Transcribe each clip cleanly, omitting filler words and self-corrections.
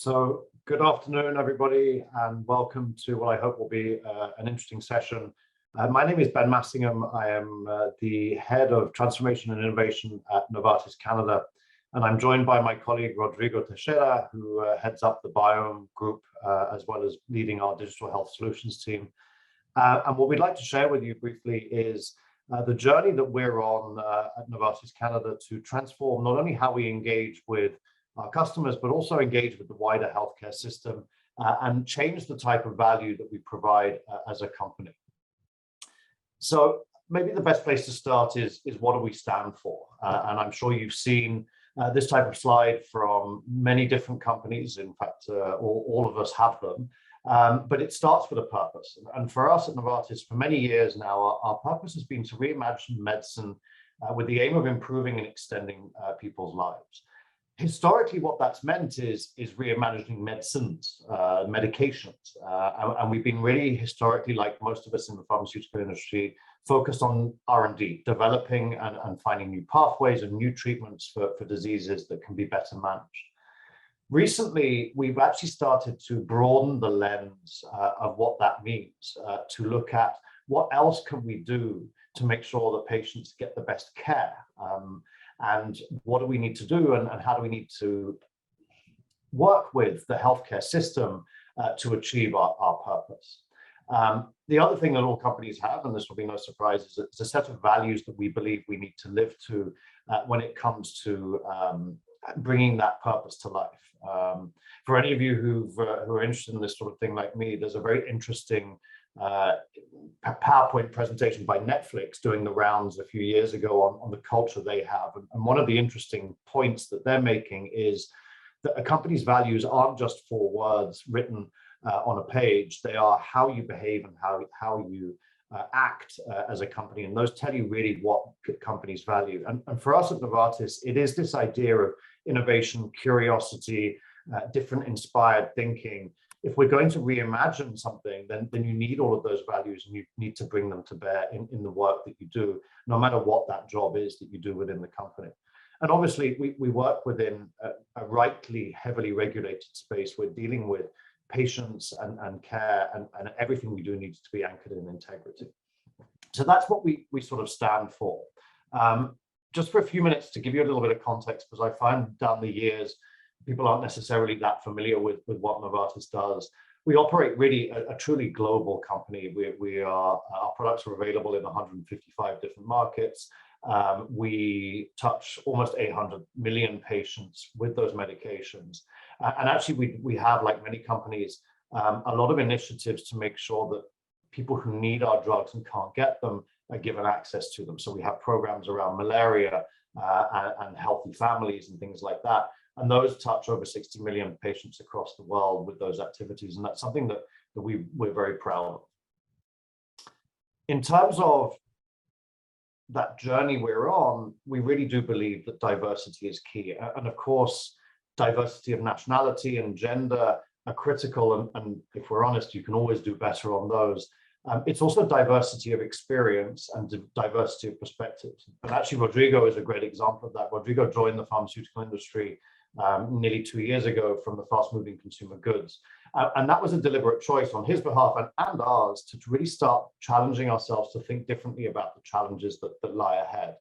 So good afternoon, everybody, and welcome to what I hope will be an interesting session. My name is Ben Massingham. I am the head of transformation and innovation at Novartis Canada, and I'm joined by my colleague Rodrigo Teixeira, who heads up the Biome group, as well as leading our digital health solutions team. And what we'd like to share with you briefly is the journey that we're on at Novartis Canada to transform not only how we engage with our customers, but also engage with the wider healthcare system and change the type of value that we provide as a company. So maybe the best place to start is what do we stand for? And I'm sure you've seen this type of slide from many different companies. In fact, all of us have them. But it starts with a purpose. And for us at Novartis, for many years now, our purpose has been to reimagine medicine with the aim of improving and extending people's lives. Historically, what that's meant is reimagining medicines, medications. And we've been really historically, like most of us in the pharmaceutical industry, focused on R&D, developing and finding new pathways and new treatments for diseases that can be better managed. Recently, we've actually started to broaden the lens of what that means, to look at what else can we do to make sure that patients get the best care, and what do we need to do, and how do we need to work with the healthcare system to achieve our purpose. The other thing that all companies have, and this will be no surprise, is it's a set of values that we believe we need to live to when it comes to bringing that purpose to life. For any of you who are interested in this sort of thing like me, there's a very interesting PowerPoint presentation by Netflix doing the rounds a few years ago on the culture they have. And one of the interesting points that they're making is that a company's values aren't just 4 words written on a page. They are how you behave and how you act as a company. And those tell you really what companies value. And for us at Novartis, it is this idea of innovation, curiosity, different inspired thinking. If we're going to reimagine something, then you need all of those values, and you need to bring them to bear in the work that you do, no matter what that job is that you do within the company. And obviously, we work within a rightly heavily regulated space. We're dealing with patients and care, and everything we do needs to be anchored in integrity. So that's what we sort of stand for. Just for a few minutes to give you a little bit of context, because I find down the years, people aren't necessarily that familiar with what Novartis does. We operate really a truly global company. Our products are available in 155 different markets. We touch almost 800 million patients with those medications. And actually, we have, like many companies, a lot of initiatives to make sure that people who need our drugs and can't get them are given access to them. So we have programs around malaria and healthy families and things like that. And those touch over 60 million patients across the world with those activities. And that's something that we're very proud of. In terms of that journey we're on, we really do believe that diversity is key. And of course, diversity of nationality and gender are critical. And if we're honest, you can always do better on those. It's also diversity of experience and diversity of perspectives. And actually, Rodrigo is a great example of that. Rodrigo joined the pharmaceutical industry nearly 2 years ago from the fast-moving consumer goods. And that was a deliberate choice on his behalf and ours to really start challenging ourselves to think differently about the challenges that lie ahead.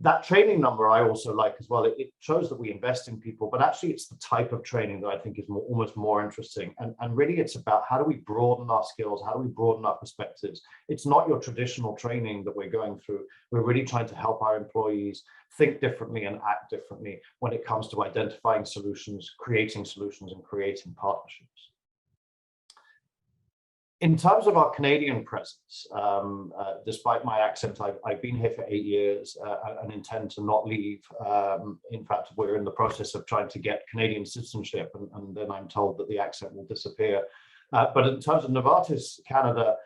That training number I also like as well. It shows that we invest in people, but actually it's the type of training that I think is almost more interesting. And really it's about how do we broaden our skills? How do we broaden our perspectives? It's not your traditional training that we're going through. We're really trying to help our employees think differently and act differently when it comes to identifying solutions, creating solutions, and creating partnerships. In terms of our Canadian presence, despite my accent, I've been here for 8 years and intend to not leave. In fact, we're in the process of trying to get Canadian citizenship, and then I'm told that the accent will disappear. But in terms of Novartis Canada,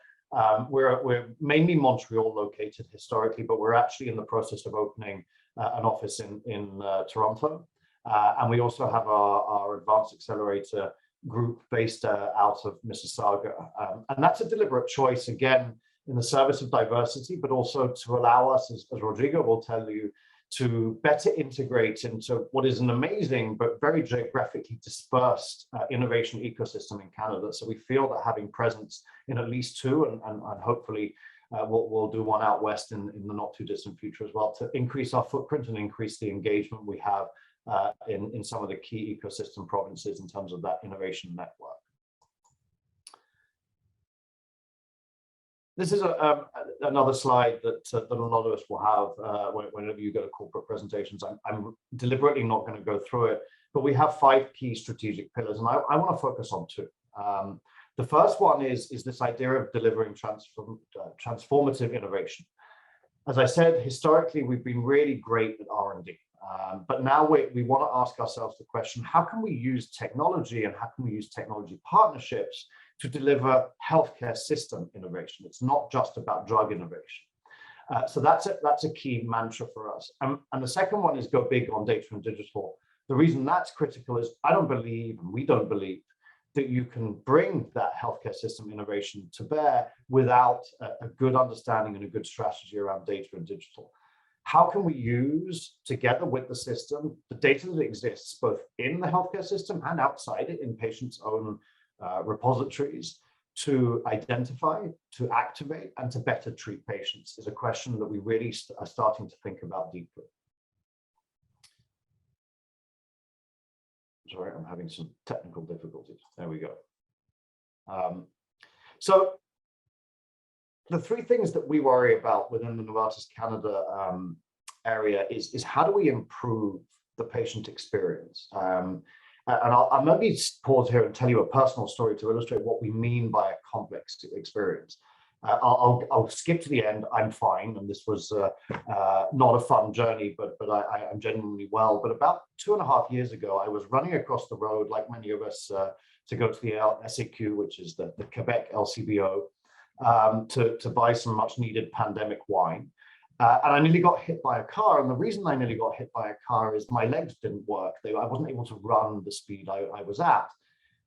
we're mainly Montreal located historically, but we're actually in the process of opening an office in Toronto. And we also have our Advanced Accelerator group based out of Mississauga. And that's a deliberate choice, again, in the service of diversity, but also to allow us, as Rodrigo will tell you, to better integrate into what is an amazing but very geographically dispersed innovation ecosystem in Canada. So we feel that having presence in at least two, and hopefully we'll do one out west in the not too distant future as well, to increase our footprint and increase the engagement we have in some of the key ecosystem provinces in terms of that innovation network. This is another slide that a lot of us will have whenever you go to corporate presentations. I'm deliberately not going to go through it, but we have 5 key strategic pillars, and I want to focus on 2. The first one is this idea of delivering transformative innovation. As I said, historically, we've been really great at R&D, but now we want to ask ourselves the question, how can we use technology and how can we use technology partnerships to deliver healthcare system innovation? It's not just about drug innovation. So that's a key mantra for us. And the second one is go big on data and digital. The reason that's critical is I don't believe, and we don't believe, that you can bring that healthcare system innovation to bear without a good understanding and a good strategy around data and digital. How can we use, together with the system, the data that exists both in the healthcare system and outside it in patients' own repositories to identify, to activate, and to better treat patients is a question that we really are starting to think about deeply. Sorry, I'm having some technical difficulties. There we go. So the 3 things that we worry about within the Novartis Canada area is how do we improve the patient experience? And I'll maybe pause here and tell you a personal story to illustrate what we mean by a complex experience. I'll skip to the end. I'm fine, and this was not a fun journey, but I'm genuinely well. But about 2.5 years ago, I was running across the road, like many of us, to go to the SAQ, which is the Quebec LCBO, to buy some much-needed pandemic wine. And I nearly got hit by a car. And the reason I nearly got hit by a car is my legs didn't work. I wasn't able to run the speed I was at.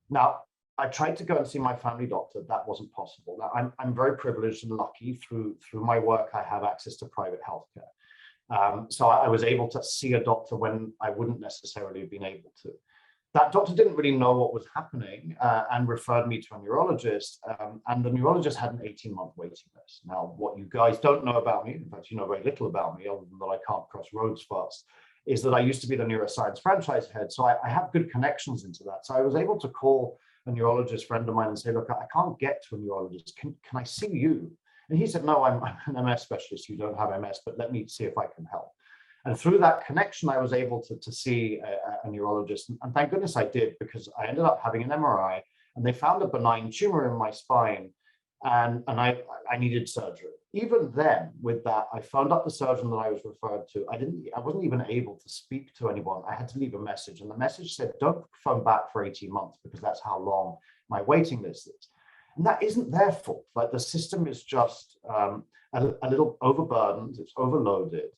Now, I tried to go and see my family doctor. That wasn't possible. Now, I'm very privileged and lucky through my work. I have access to private healthcare. So I was able to see a doctor when I wouldn't necessarily have been able to. That doctor didn't really know what was happening and referred me to a neurologist. And the neurologist had an 18-month waiting list. Now, what you guys don't know about me, in fact, you know very little about me, other than that I can't cross roads fast, is that I used to be the neuroscience franchise head. So I have good connections into that. So I was able to call a neurologist friend of mine and say, look, I can't get to a neurologist. Can I see you? And he said, no, I'm an MS specialist. You don't have MS, but let me see if I can help. And through that connection, I was able to see a neurologist. And thank goodness I did, because I ended up having an MRI and they found a benign tumor in my spine and I needed surgery. Even then, with that, I phoned up the surgeon that I was referred to. I wasn't even able to speak to anyone. I had to leave a message, and the message said, don't phone back for 18 months because that's how long my waiting list is. And that isn't their fault. Like, the system is just a little overburdened, it's overloaded.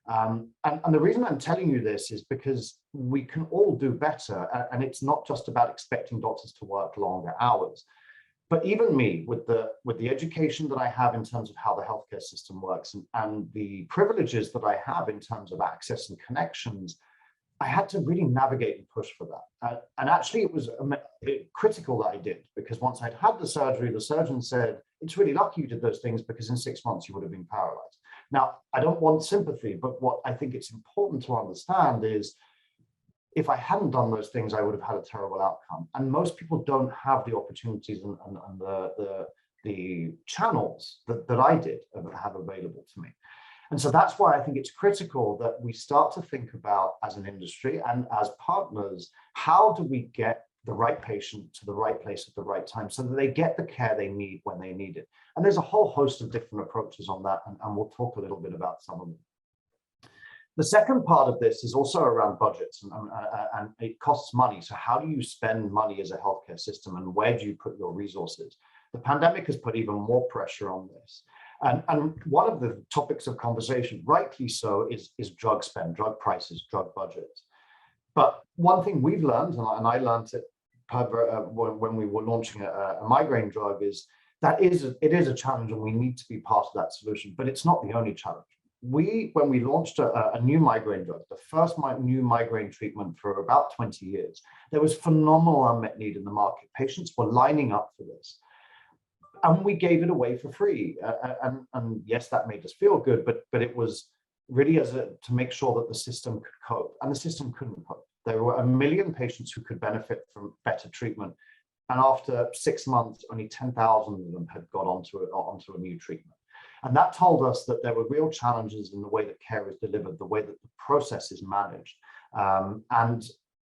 And the reason I'm telling you this is because we can all do better. And it's not just about expecting doctors to work longer hours. But even me, with the education that I have in terms of how the healthcare system works and the privileges that I have in terms of access and connections, I had to really navigate and push for that. And actually, it was critical that I did, because once I'd had the surgery, the surgeon said, it's really lucky you did those things because in 6 months you would have been paralyzed. Now, I don't want sympathy, but what I think it's important to understand is if I hadn't done those things, I would have had a terrible outcome. And most people don't have the opportunities and the channels that I did have available to me. And so that's why I think it's critical that we start to think about, as an industry and as partners, how do we get the right patient to the right place at the right time so that they get the care they need when they need it. And there's a whole host of different approaches on that, and we'll talk a little bit about some of them. The second part of this is also around budgets, and it costs money. So how do you spend money as a healthcare system, and where do you put your resources? The pandemic has put even more pressure on this. And one of the topics of conversation, rightly so, is drug spend, drug prices, drug budgets. But one thing we've learned, and I learned it when we were launching a migraine drug, is that it is a challenge, and we need to be part of that solution. But it's not the only challenge. when we launched a new migraine drug, the first new migraine treatment for about 20 years, there was phenomenal unmet need in the market. Patients were lining up for this. And we gave it away for free. And yes, that made us feel good, but it was really to make sure that the system could cope. And the system couldn't cope. There were 1 million patients who could benefit from better treatment. And after 6 months, only 10,000 of them had got onto a new treatment. And that told us that there were real challenges in the way that care is delivered, the way that the process is managed. And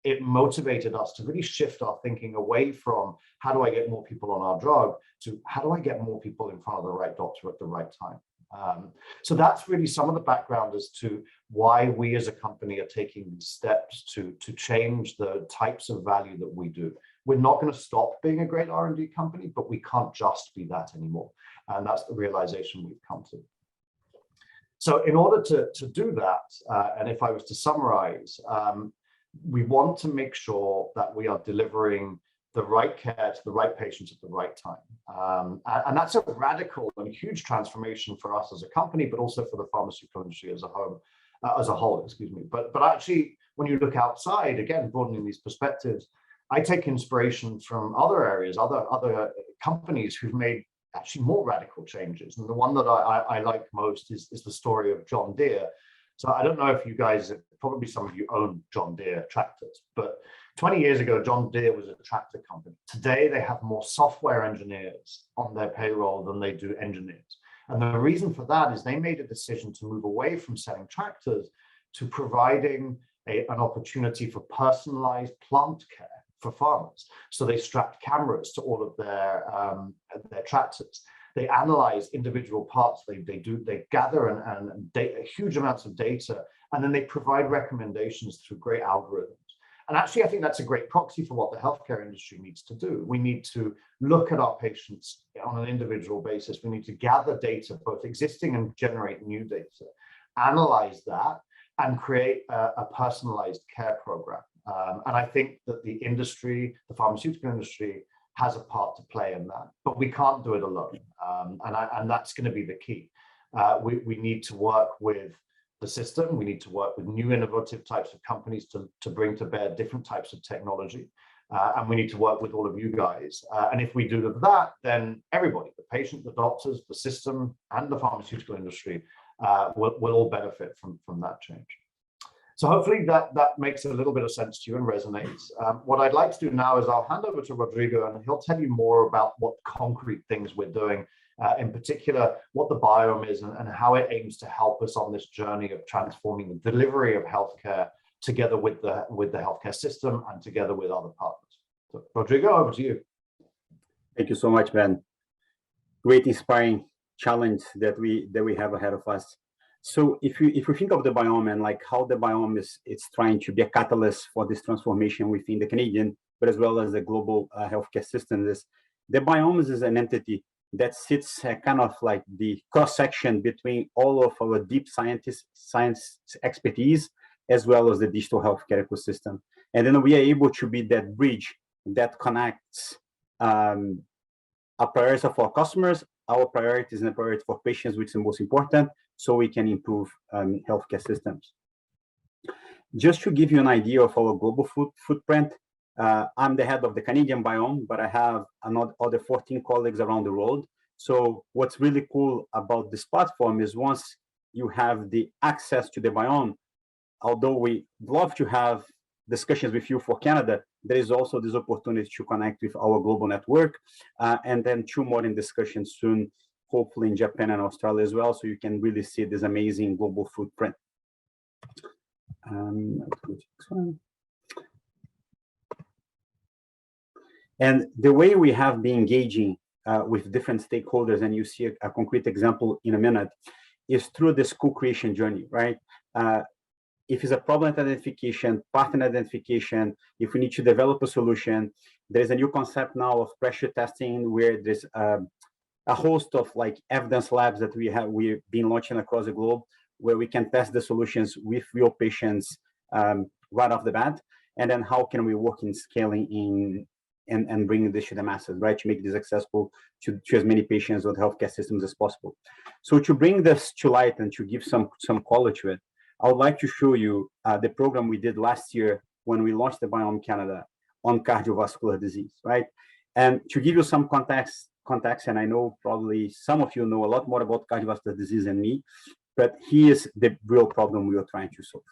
it motivated us to really shift our thinking away from how do I get more people on our drug to how do I get more people in front of the right doctor at the right time. So that's really some of the background as to why we as a company are taking these steps to change the types of value that we do. We're not going to stop being a great R&D company, but we can't just be that anymore. And that's the realization we've come to. So in order to do that, and if I was to summarize, we want to make sure that we are delivering the right care to the right patients at the right time. And that's a radical and huge transformation for us as a company, but also for the pharmaceutical industry as a whole, excuse me. But actually, when you look outside, again, broadening these perspectives, I take inspiration from other areas, other companies who've made actually more radical changes. And the one that I like most is the story of John Deere. So I don't know if you guys, probably some of you own John Deere tractors, but 20 years ago, John Deere was a tractor company. Today, they have more software engineers on their payroll than they do engineers. And the reason for that is they made a decision to move away from selling tractors to providing an opportunity for personalized plant care for farmers. So they strapped cameras to all of their tractors. They analyze individual parts. They gather and huge amounts of data, and then they provide recommendations through great algorithms. And actually, I think that's a great proxy for what the healthcare industry needs to do. We need to look at our patients on an individual basis. We need to gather data, both existing and generate new data, analyze that, and create a personalized care program. And I think that the industry, the pharmaceutical industry, has a part to play in that, but we can't do it alone. And that's going to be the key. We need to work with the system. We need to work with new innovative types of companies to bring to bear different types of technology. And we need to work with all of you guys. And if we do that, then everybody, the patient, the doctors, the system, and the pharmaceutical industry will all benefit from that change. So hopefully that makes a little bit of sense to you and resonates. What I'd like to do now is I'll hand over to Rodrigo, and he'll tell you more about what concrete things we're doing, in particular, what the biome is and how it aims to help us on this journey of transforming the delivery of healthcare together with the healthcare system and together with other partners. So Rodrigo, over to you. Thank you so much, Ben. Great inspiring challenge that we have ahead of us. So if you think of the biome and like how the biome is trying to be a catalyst for this transformation within the Canadian, but as well as the global healthcare system, the biome is an entity that sits kind of like the cross section between all of our deep science expertise, as well as the digital healthcare ecosystem. And then we are able to be that bridge that connects our priorities for our customers, our priorities and the priorities for patients, which is the most important, so we can improve healthcare systems. Just to give you an idea of our global footprint, I'm the head of the Canadian biome, but I have other 14 colleagues around the world. So what's really cool about this platform is once you have the access to the biome, although we love to have discussions with you for Canada, there is also this opportunity to connect with our global network, and then 2 more in discussion soon, hopefully in Japan and Australia as well, so you can really see this amazing global footprint. And the way we have been engaging with different stakeholders, and you see a concrete example in a minute, is through this co-creation journey, right? If it's a problem identification, partner identification, if we need to develop a solution, there's a new concept now of pressure testing where there's a host of like evidence labs that we've been launching across the globe, where we can test the solutions with real patients right off the bat. And then how can we work in scaling and bringing this to the masses, right? To make this accessible to as many patients or healthcare systems as possible. So to bring this to light and to give some color to it, I would like to show you the program we did last year when we launched the Biome Canada on cardiovascular disease, right? And to give you some context, and I know probably some of you know a lot more about cardiovascular disease than me, but here's the real problem we are trying to solve.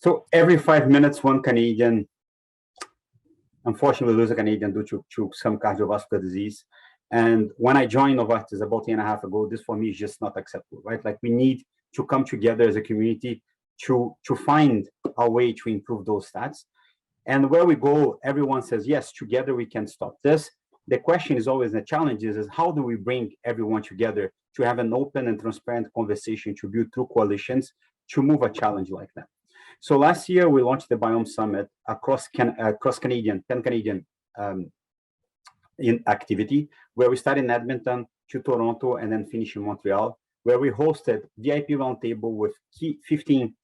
So every 5 minutes, one Canadian, unfortunately, lose a Canadian due to some cardiovascular disease. And when I joined Novartis about a year and a half ago, this for me is just not acceptable, right? Like we need to come together as a community to find a way to improve those stats. And where we go, everyone says, yes, together we can stop this. The question is always, the challenge is how do we bring everyone together to have an open and transparent conversation, to build true coalitions, to move a challenge like that. So last year, we launched the Biome Summit across Canadian, pan-Canadian in activity, where we started in Edmonton to Toronto and then finished in Montreal, where we hosted VIP roundtable with 15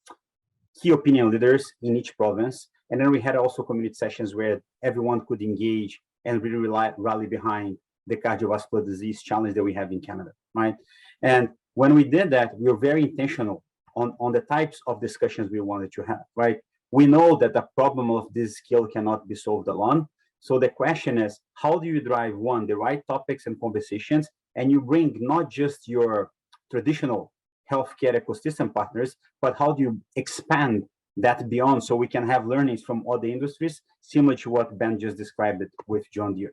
key opinion leaders in each province. And then we had also community sessions where everyone could engage and really rally behind the cardiovascular disease challenge that we have in Canada, right? And when we did that, we were very intentional on the types of discussions we wanted to have, right? We know that the problem of this scale cannot be solved alone. So the question is, how do you drive, one, the right topics and conversations, and you bring not just your traditional healthcare ecosystem partners, but how do you expand that beyond so we can have learnings from other industries, similar to what Ben just described it with John Deere.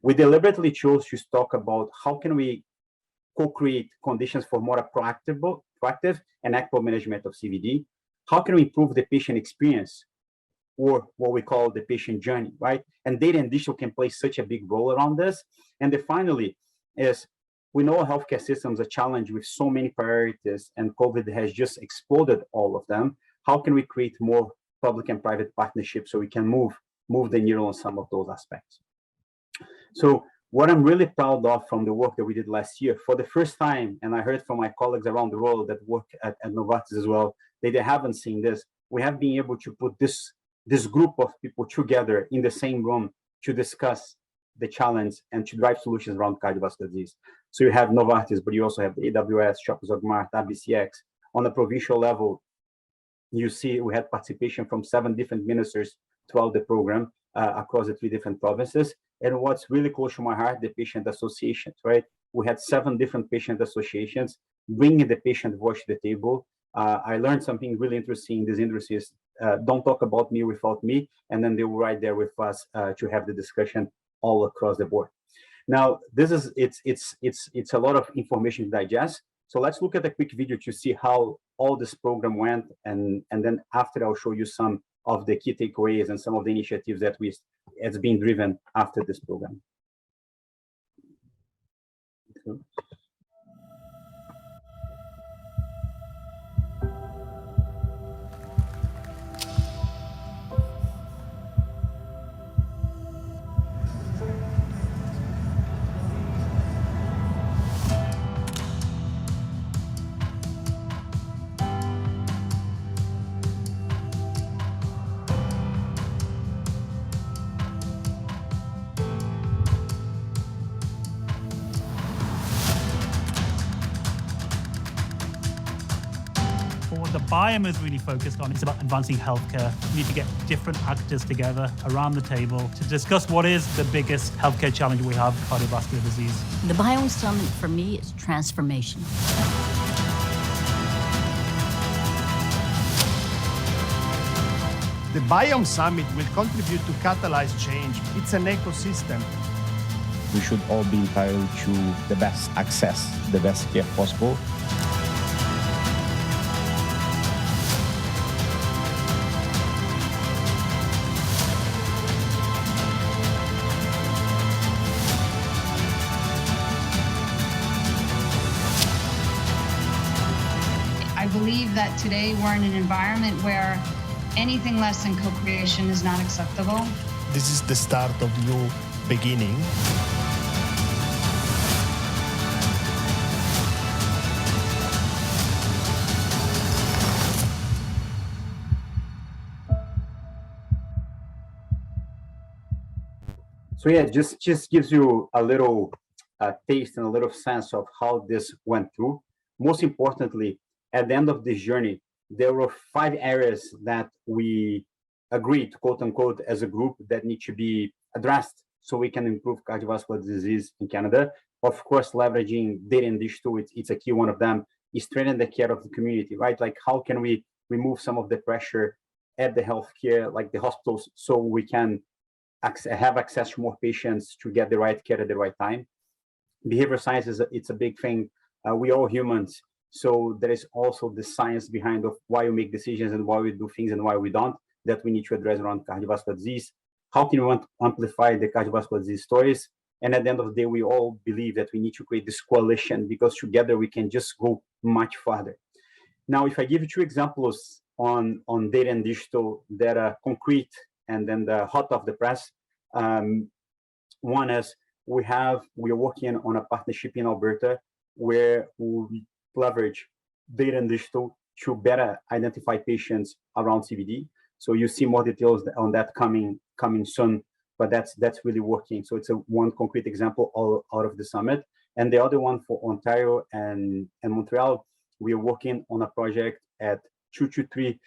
We deliberately chose to talk about how can we co-create conditions for more proactive and equitable management of CVD. How can we improve the patient experience, or what we call the patient journey, right? And data and digital can play such a big role around this. And then finally is, we know healthcare systems are challenged with so many priorities, and COVID has just exploded all of them. How can we create more public and private partnerships so we can move the needle on some of those aspects? So what I'm really proud of from the work that we did last year, for the first time, and I heard from my colleagues around the world that work at Novartis as well, they haven't seen this. We have been able to put this group of people together in the same room to discuss the challenge and to drive solutions around cardiovascular disease. So you have Novartis, but you also have the AWS, Shoppers of Mart, ABCX. On a provincial level, you see we had participation from 7 different ministers throughout the program across the 3 different provinces. And what's really close to my heart, the patient associations, right? We had 7 different patient associations bringing the patient voice to the table. I learned something really interesting in these industries. Don't talk about me without me, and then they were right there with us to have the discussion all across the board. Now, this is it's a lot of information to digest. So let's look at a quick video to see how all this program went, and then after I'll show you some of the key takeaways and some of the initiatives that has been driven after this program. Biome is really focused on is about advancing healthcare. We need to get different actors together around the table to discuss what is the biggest healthcare challenge we have, cardiovascular disease. The Biome Summit for me is transformation. The Biome Summit will contribute to catalyze change. It's an ecosystem. We should all be entitled to the best access, the best care possible. I believe that today we're in an environment where anything less than co-creation is not acceptable. This is the start of new beginning. So yeah, just gives you a little taste and a little sense of how this went through. Most importantly, at the end of this journey, there were 5 areas that we agreed, quote unquote, as a group that need to be addressed so we can improve cardiovascular disease in Canada. Of course, leveraging data and digital, it's a key one of them, is strengthening the care of the community, right? Like how can we remove some of the pressure at the healthcare, like the hospitals, so we can have access to more patients to get the right care at the right time. Behavioral science it's a big thing. We all humans, so there is also the science behind of why we make decisions and why we do things and why we don't, that we need to address around cardiovascular disease. How can we amplify the cardiovascular disease stories? And at the end of the day, we all believe that we need to create this coalition because together we can just go much farther. Now, if I give you 2 examples on data and digital that are concrete and then the hot off the press, one is we are working on a partnership in Alberta where we leverage data and digital to better identify patients around CVD. So you see more details on that coming soon, but that's really working. So it's one concrete example all out of the summit. And the other one for Ontario and Montreal, we are working on a project at 2 to 3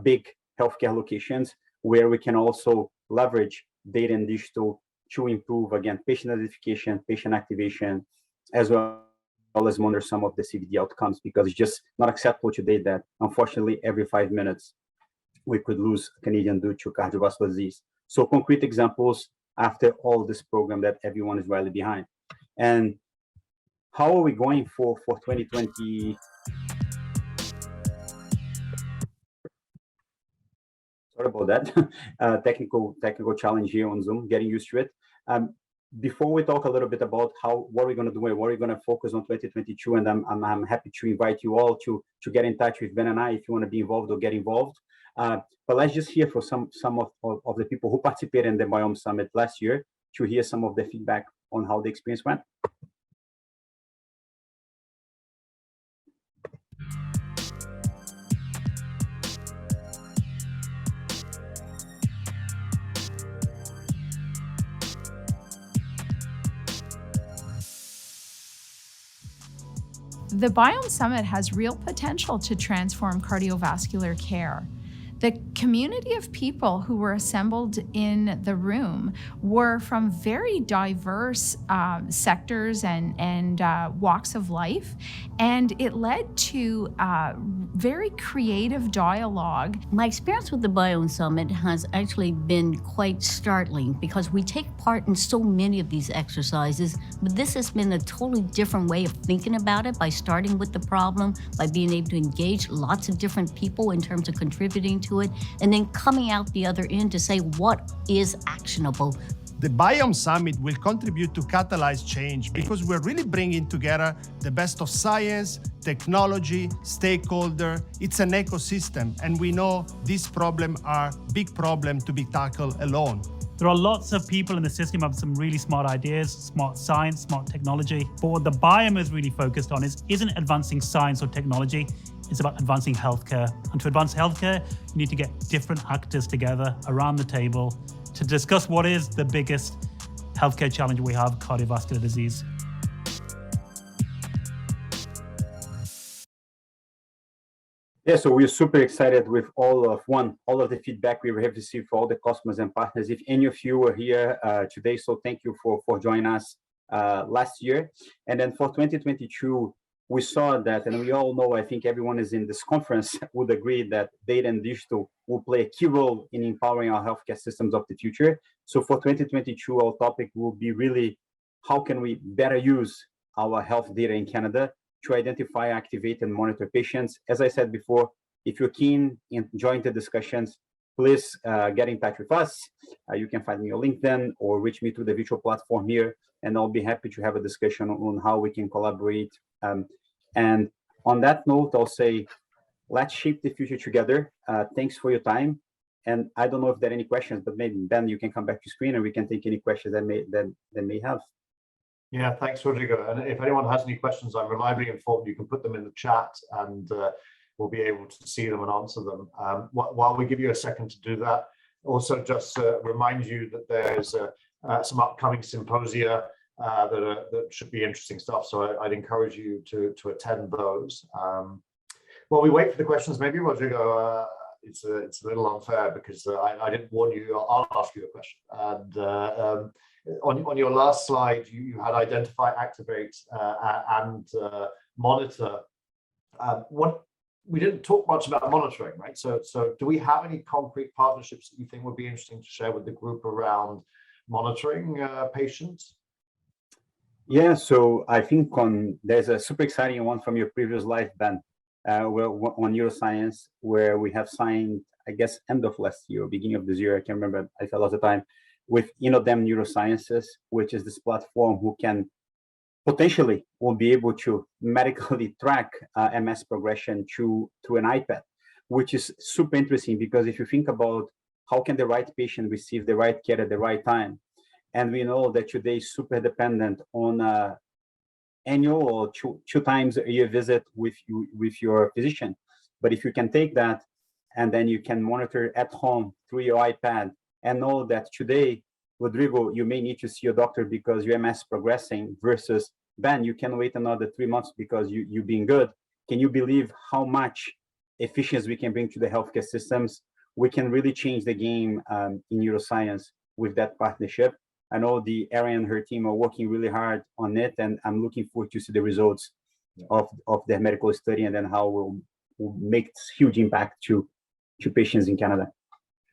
big healthcare locations where we can also leverage data and digital to improve, again, patient identification, patient activation, as well as monitor some of the CVD outcomes, because it's just not acceptable today that, unfortunately, every 5 minutes, we could lose a Canadian due to cardiovascular disease. So concrete examples after all this program that everyone is rallying behind. And how are we going for 2020? Sorry about that. Technical challenge here on Zoom, getting used to it. Before we talk a little bit about what we're going to do and what we're going to focus on 2022, and I'm happy to invite you all to get in touch with Ben and I if you want to be involved or get involved. But let's just hear for some of the people who participated in the Biome Summit last year to hear some of the feedback on how the experience went. The Biome Summit has real potential to transform cardiovascular care. The community of people who were assembled in the room were from very diverse sectors and walks of life, and it led to very creative dialogue. My experience with the Biome Summit has actually been quite startling because we take part in so many of these exercises, but this has been a totally different way of thinking about it by starting with the problem, by being able to engage lots of different people in terms of contributing to it, and then coming out the other end to say what is actionable. The Biome Summit will contribute to catalyze change because we're really bringing together the best of science, technology, stakeholder. It's an ecosystem, and we know these problems are big problem to be tackled alone. There are lots of people in the system who have some really smart ideas, smart science, smart technology. But what the Biome is really focused on isn't advancing science or technology. It's about advancing healthcare. And to advance healthcare, you need to get different actors together around the table to discuss what is the biggest healthcare challenge we have, cardiovascular disease. Yeah, so we're super excited with all of the feedback we have received for all the customers and partners. If any of you were here today, so thank you for joining us last year. And then for 2022, we saw that, and we all know, I think everyone is in this conference would agree that data and digital will play a key role in empowering our healthcare systems of the future. So for 2022, our topic will be really how can we better use our health data in Canada to identify, activate, and monitor patients. As I said before, if you're keen in joining the discussions, please get in touch with us. You can find me on LinkedIn or reach me through the virtual platform here, and I'll be happy to have a discussion on how we can collaborate. And on that note, I'll say, let's shape the future together. Thanks for your time. And I don't know if there are any questions, but maybe Ben, you can come back to screen and we can take any questions that may have. Yeah, thanks, Rodrigo. And if anyone has any questions, I'm reliably informed you can put them in the chat and we'll be able to see them and answer them. While we give you a second to do that, also just remind you that there's some upcoming symposia that should be interesting stuff. So I'd encourage you to attend those. While we wait for the questions, maybe Rodrigo, it's a little unfair because I didn't warn you. I'll ask you a question. And on your last slide, you had identify, activate, and monitor. We didn't talk much about monitoring, right? So do we have any concrete partnerships that you think would be interesting to share with the group around monitoring patients? Yeah, so I think there's a super exciting one from your previous life, Ben, on neuroscience, where we have signed, I guess, end of last year, beginning of this year, I can't remember, I fell lots of time, with Innodem Neurosciences, which is this platform who can potentially will be able to medically track MS progression through an iPad, which is super interesting because if you think about how can the right patient receive the right care at the right time, and we know that today is super dependent on annual or two times a year visit with your physician. But if you can take that and then you can monitor at home through your iPad and know that today, Rodrigo, you may need to see your doctor because your MS progressing versus Ben, you can wait another 3 months because you've been good. Can you believe how much efficiency we can bring to the healthcare systems? We can really change the game in neuroscience with that partnership. I know the Erin and her team are working really hard on it, and I'm looking forward to see the results of their medical study and then how we'll make huge impact to patients in Canada.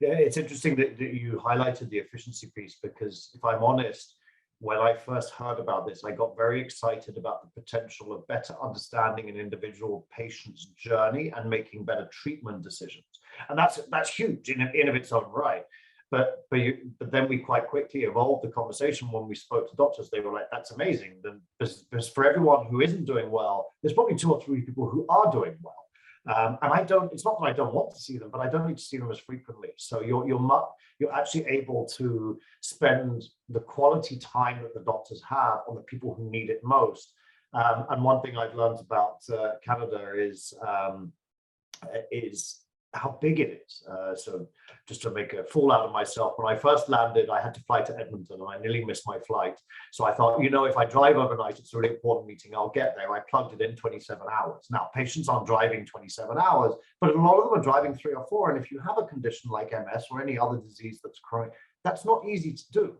Yeah, it's interesting that you highlighted the efficiency piece because if I'm honest, when I first heard about this, I got very excited about the potential of better understanding an individual patient's journey and making better treatment decisions. And that's huge in of its own right. But then we quite quickly evolved the conversation when we spoke to doctors. They were like, that's amazing. Then there's for everyone who isn't doing well, there's probably 2 or 3 people who are doing well. And it's not that I don't want to see them, but I don't need to see them as frequently. So you're actually able to spend the quality time that the doctors have on the people who need it most. And one thing I've learned about Canada is how big it is. So just to make a fool out of myself, when I first landed, I had to fly to Edmonton and I nearly missed my flight. So I thought, if I drive overnight, it's a really important meeting, I'll get there. I plugged it in 27 hours. Now, patients aren't driving 27 hours, but a lot of them are driving 3 or 4. And if you have a condition like MS or any other disease that's chronic, that's not easy to do.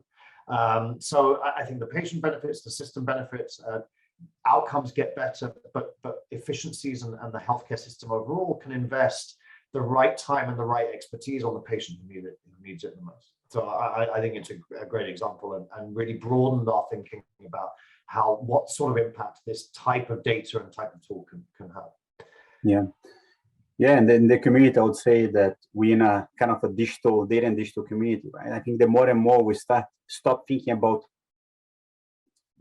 So I think the patient benefits, the system benefits, outcomes get better, but efficiencies and the healthcare system overall can invest the right time and the right expertise on the patient who needs it the most. So I think it's a great example and really broadened our thinking about what sort of impact this type of data and type of tool can have. Yeah, and then the community, I would say that we're in a kind of a digital data and digital community, right? I think the more and more we stop thinking about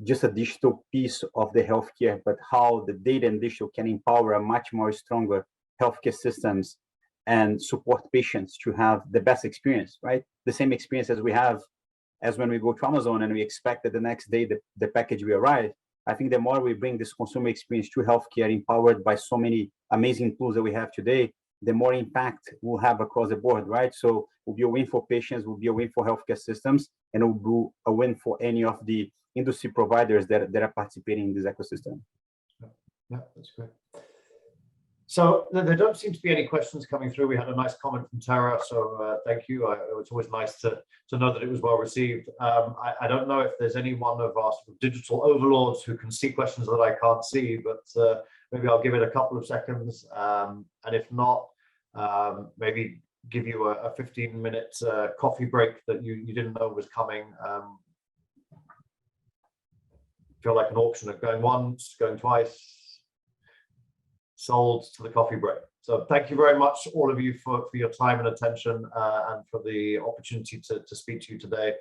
just a digital piece of the healthcare, but how the data and digital can empower a much more stronger healthcare systems and support patients to have the best experience, right? The same experience as we have as when we go to Amazon and we expect that the next day the package will arrive. I think the more we bring this consumer experience to healthcare empowered by so many amazing tools that we have today, the more impact we'll have across the board, right? So it will be a win for patients, will be a win for healthcare systems, and it will be a win for any of the industry providers that are participating in this ecosystem. Yeah, that's great. So there don't seem to be any questions coming through. We had a nice comment from Tara, so thank you. It's always nice to know that it was well received. I don't know if there's any one of our sort of digital overlords who can see questions that I can't see, but maybe I'll give it a couple of seconds. And if not, maybe give you a 15-minute coffee break that you didn't know was coming. Feel like an auction of going once, going twice, sold to the coffee break. So thank you very much, all of you, for your time and attention and for the opportunity to speak to you today.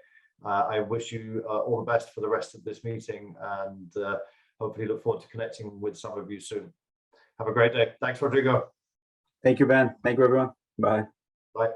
I wish you all the best for the rest of this meeting, and hopefully look forward to connecting with some of you soon. Have a great day. Thanks, Rodrigo. Thank you, Ben. Thank you, everyone. Bye. Bye.